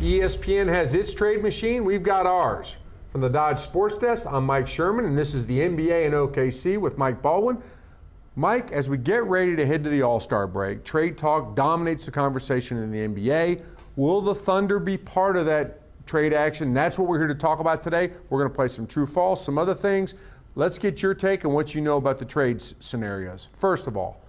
ESPN has its trade machine. We've got ours. From the Dodge Sports Desk, I'm Mike Sherman, and this is the NBA and OKC with Mike Baldwin. Mike, as we get ready to head to the All-Star break, trade talk dominates the conversation in the NBA. Will the Thunder be part of that trade action? That's what we're here to talk about today. We're going to play some true false, some other things. Let's get your take on what you know about the trade scenarios. First of all,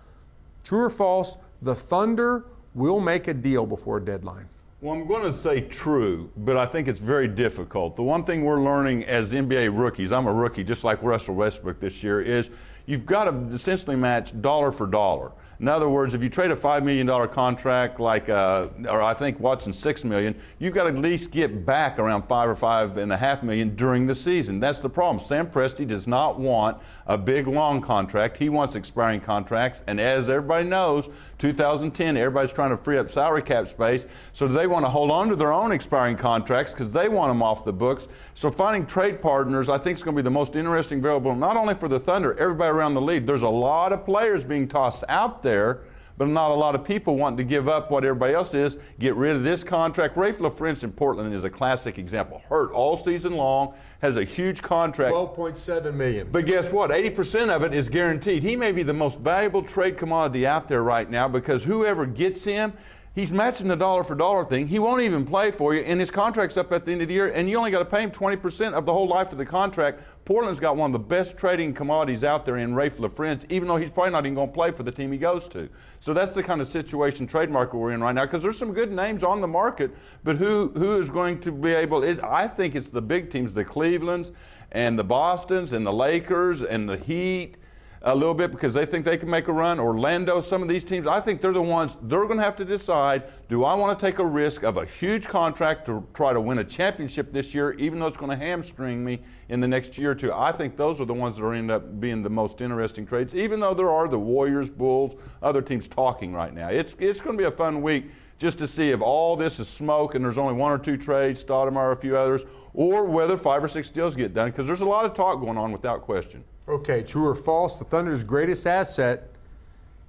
true or false, the Thunder will make a deal before a deadline. Well, I'm going to say true, but I think it's very difficult. The one thing we're learning as NBA rookies, I'm a rookie just like Russell Westbrook this year, is you've got to essentially match dollar for dollar. In other words, if you trade a $5 million contract like, or I think Watson's $6 million, you've got to at least get back around $5 or $5.5 million during the season. That's the problem. Sam Presti does not want a big, long contract. He wants expiring contracts. And as everybody knows, 2010, everybody's trying to free up salary cap space. So they want to hold on to their own expiring contracts because they want them off the books. So finding trade partners, I think, is going to be the most interesting variable, not only for the Thunder, everybody around the league. There's a lot of players being tossed out there, but not a lot of people wanting to give up what everybody else is, get rid of this contract. Rafe LaFrentz in Portland is a classic example. Hurt all season long, has a huge contract. $12.7 million. But guess what? 80% of it is guaranteed. He may be the most valuable trade commodity out there right now because whoever gets him, he's matching the dollar for dollar thing. He won't even play for you, and his contract's up at the end of the year, and you only got to pay him 20% of the whole life of the contract. Portland's got one of the best trading commodities out there in Rafe LaFrentz, even though he's probably not even going to play for the team he goes to. So that's the kind of situation trade market we're in right now, because there's some good names on the market, but who is going to be able? I think it's the big teams, the Clevelands and the Bostons and the Lakers and the Heat, a little bit because they think they can make a run. Orlando, some of these teams, I think they're the ones, they're going to have to decide, do I want to take a risk of a huge contract to try to win a championship this year, even though it's going to hamstring me in the next year or two? I think those are the ones that are end up being the most interesting trades, even though there are the Warriors, Bulls, other teams talking right now. It's going to be a fun week just to see if all this is smoke and there's only one or two trades, Stoudemire, a few others, or whether 5 or 6 deals get done, because there's a lot of talk going on without question. Okay, true or false, the Thunder's greatest asset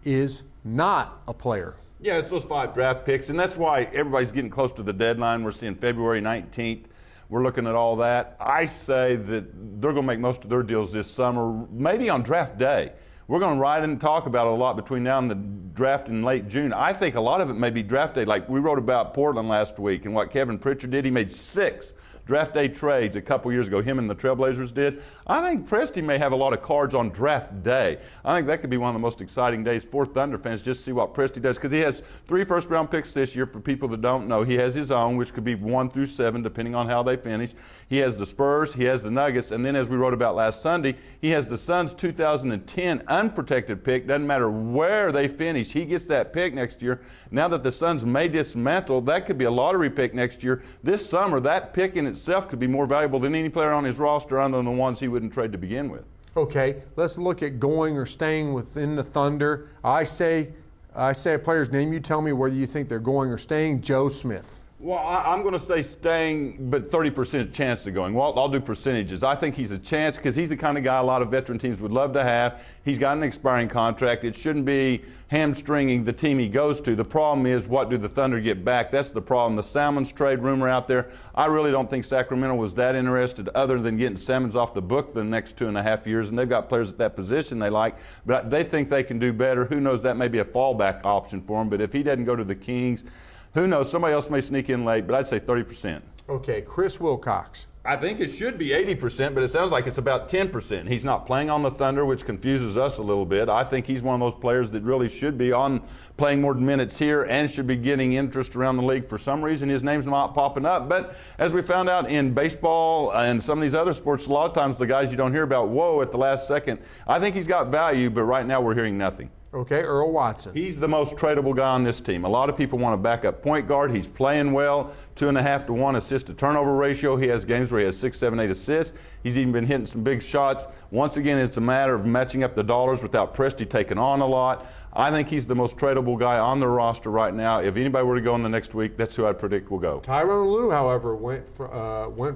is not a player. Yeah, it's those 5 draft picks, and that's why everybody's getting close to the deadline. We're seeing February 19th. We're looking at all that. I say that they're going to make most of their deals this summer, maybe on draft day. We're going to ride and talk about it a lot between now and the draft in late June. I think a lot of it may be draft day. Like we wrote about Portland last week and what Kevin Pritchard did. He made 6 draft day trades a couple years ago, him and the Trailblazers did. I think Presti may have a lot of cards on draft day. I think that could be one of the most exciting days for Thunder fans, just to see what Presti does, because he has 3 first-round picks this year. For people that don't know, he has his own, which could be 1 through 7, depending on how they finish. He has the Spurs, he has the Nuggets, and then as we wrote about last Sunday, he has the Suns' 2010 unprotected pick. Doesn't matter where they finish, he gets that pick next year. Now that the Suns may dismantle, that could be a lottery pick next year. This summer, that pick in itself could be more valuable than any player on his roster other than the ones he wouldn't trade to begin with. Okay, let's look at going or staying within the Thunder. I say a player's name. You tell me whether you think they're going or staying. Joe Smith. Well, I'm going to say staying, but 30% chance of going. Well, I'll do percentages. I think he's a chance because he's the kind of guy a lot of veteran teams would love to have. He's got an expiring contract. It shouldn't be hamstringing the team he goes to. The problem is, what do the Thunder get back? That's the problem. The Salmons trade rumor out there, I really don't think Sacramento was that interested other than getting Salmons off the book the next 2.5 years, and they've got players at that position they like, but they think they can do better. Who knows, that may be a fallback option for him, but if he doesn't go to the Kings, who knows? Somebody else may sneak in late, but I'd say 30%. Okay, Chris Wilcox. I think it should be 80%, but it sounds like it's about 10%. He's not playing on the Thunder, which confuses us a little bit. I think he's one of those players that really should be on playing more minutes here and should be getting interest around the league. For some reason, his name's not popping up. But as we found out in baseball and some of these other sports, a lot of times the guys you don't hear about, whoa, at the last second. I think he's got value, but right now we're hearing nothing. Okay, Earl Watson. He's the most tradable guy on this team. A lot of people want to back up point guard. He's playing well, 2.5 to 1 assist to turnover ratio. He has games where he has 6, 7, 8 assists. He's even been hitting some big shots. Once again, it's a matter of matching up the dollars without Presti taking on a lot. I think he's the most tradable guy on the roster right now. If anybody were to go in the next week, that's who I'd predict will go. Tyronn Lue, however, went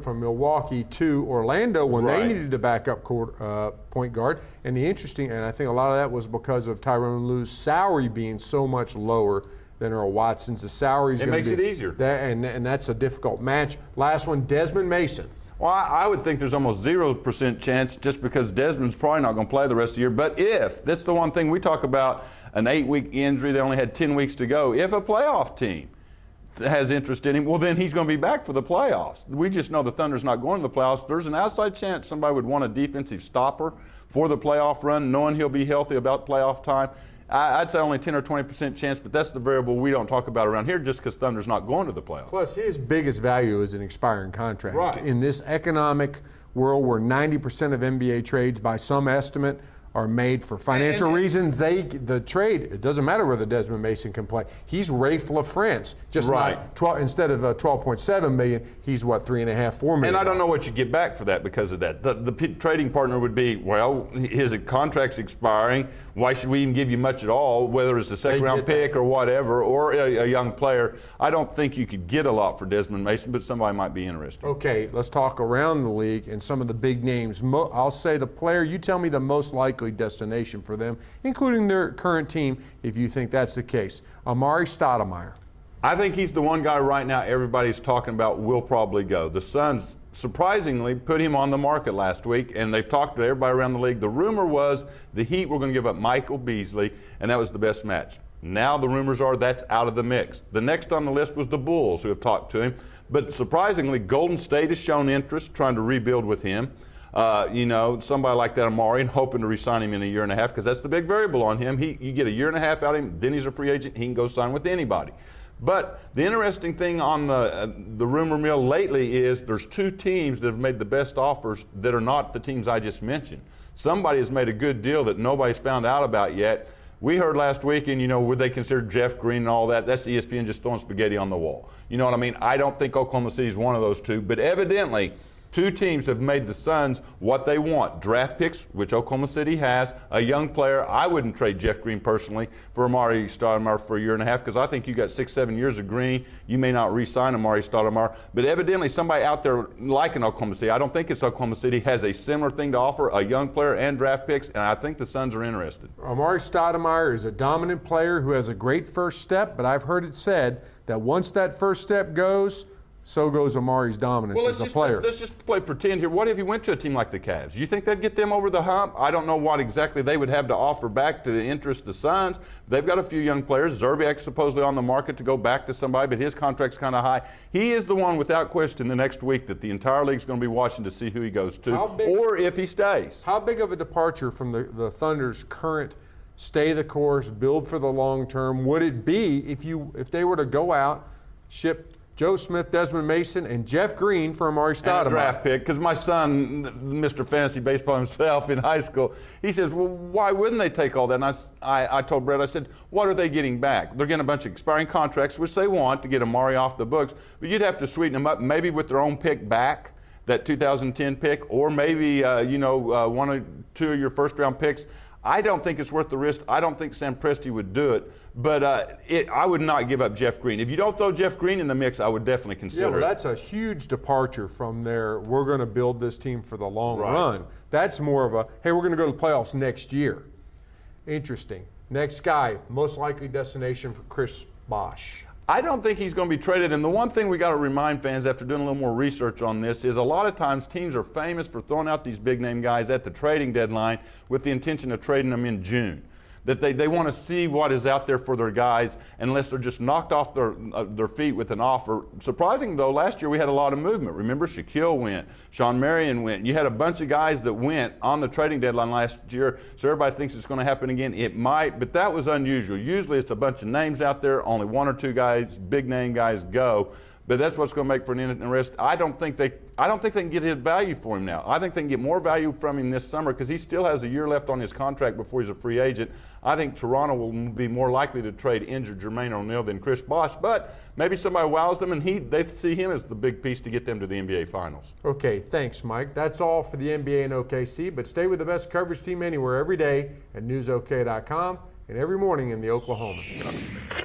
from Milwaukee to Orlando when they needed to back up point guard. And I think a lot of that was because of Tyronn Lue's salary being so much lower than Earl Watson's. The salary's It going to be... makes it easier. And that's a difficult match. Last one, Desmond Mason. Well, I would think there's almost 0% chance just because Desmond's probably not going to play the rest of the year. But if, this is the one thing we talk about, an 8-week injury, they only had 10 weeks to go. If a playoff team has interest in him, well, then he's going to be back for the playoffs. We just know the Thunder's not going to the playoffs. There's an outside chance somebody would want a defensive stopper for the playoff run, knowing he'll be healthy about playoff time. I'd say only 10 or 20% chance, but that's the variable we don't talk about around here just because Thunder's not going to the playoffs. Plus, his biggest value is an expiring contract. Right. In this economic world where 90% of NBA trades, by some estimate, are made for financial reasons, the trade, it doesn't matter whether Desmond Mason can play. He's Rafe LaFrance, just not 12, instead of 12.7 million, he's what, 3.5, 4 million. And I don't know what you get back for that because of that. The trading partner would be, well, his contract's expiring. Why should we even give you much at all, whether it's a second-round pick or whatever, or a young player? I don't think you could get a lot for Desmond Mason, but somebody might be interested. Okay, let's talk around the league and some of the big names. I'll say the player, you tell me the most likely destination for them, including their current team, if you think that's the case. Amari Stoudemire. I think he's the one guy right now everybody's talking about will probably go. The Suns surprisingly put him on the market last week, and they've talked to everybody around the league. The rumor was the Heat were going to give up Michael Beasley, and that was the best match. Now the rumors are that's out of the mix. The next on the list was the Bulls, who have talked to him. But surprisingly, Golden State has shown interest trying to rebuild with him. Somebody like that, Amari, and hoping to re-sign him in a year and a half, because that's the big variable on him. You get a year and a half out of him, then he's a free agent. He can go sign with anybody. But the interesting thing on the rumor mill lately is there's two teams that have made the best offers that are not the teams I just mentioned. Somebody has made a good deal that nobody's found out about yet. We heard last week, and would they consider Jeff Green and all that? That's ESPN just throwing spaghetti on the wall. You know what I mean? I don't think Oklahoma City is one of those two, but evidently two teams have made the Suns what they want. Draft picks, which Oklahoma City has, a young player. I wouldn't trade Jeff Green personally for Amari Stoudemire for a year and a half because I think you got 6-7 years of Green. You may not re-sign Amari Stoudemire, but evidently somebody out there like an Oklahoma City, I don't think it's Oklahoma City, has a similar thing to offer, a young player and draft picks, and I think the Suns are interested. Amari Stoudemire is a dominant player who has a great first step, but I've heard it said that once that first step goes, so goes Amari's dominance as a player. Let's just play pretend here. What if he went to a team like the Cavs? You think that'd get them over the hump? I don't know what exactly they would have to offer back to interest the Suns. They've got a few young players. Zerbiak's supposedly on the market to go back to somebody, but his contract's kind of high. He is the one, without question, the next week that the entire league's going to be watching to see who he goes to, or if he stays. How big of a departure from the Thunder's current stay the course, build for the long term would it be if they were to go out, ship Joe Smith, Desmond Mason, and Jeff Green for Amari Stoudemire? And a draft pick, because my son, Mr. Fantasy Baseball himself in high school, he says, well, why wouldn't they take all that? And I told Brett, I said, what are they getting back? They're getting a bunch of expiring contracts, which they want to get Amari off the books, but you'd have to sweeten them up, maybe with their own pick back, that 2010 pick, or maybe, one or two of your first-round picks. I don't think it's worth the risk. I don't think Sam Presti would do it. But I would not give up Jeff Green. If you don't throw Jeff Green in the mix, I would definitely consider it. Yeah, well, that's a huge departure from their, we're going to build this team for the long run. That's more of a, hey, we're going to go to the playoffs next year. Interesting. Next guy, most likely destination for Chris Bosh. I don't think he's going to be traded. And the one thing we got to remind fans after doing a little more research on this is a lot of times teams are famous for throwing out these big-name guys at the trading deadline with the intention of trading them in June. That they want to see what is out there for their guys unless they're just knocked off their feet with an offer. Surprising, though, last year we had a lot of movement. Remember, Shaquille went, Sean Marion went. You had a bunch of guys that went on the trading deadline last year, so everybody thinks it's going to happen again. It might, but that was unusual. Usually it's a bunch of names out there, only one or two guys, big-name guys go. But that's what's going to make for an interest. I don't think they can get his value for him now. I think they can get more value from him this summer because he still has a year left on his contract before he's a free agent. I think Toronto will be more likely to trade injured Jermaine O'Neal than Chris Bosh, but maybe somebody wows them and they see him as the big piece to get them to the NBA Finals. Okay, thanks, Mike. That's all for the NBA and OKC, but stay with the best coverage team anywhere every day at newsok.com and every morning in the Oklahoman.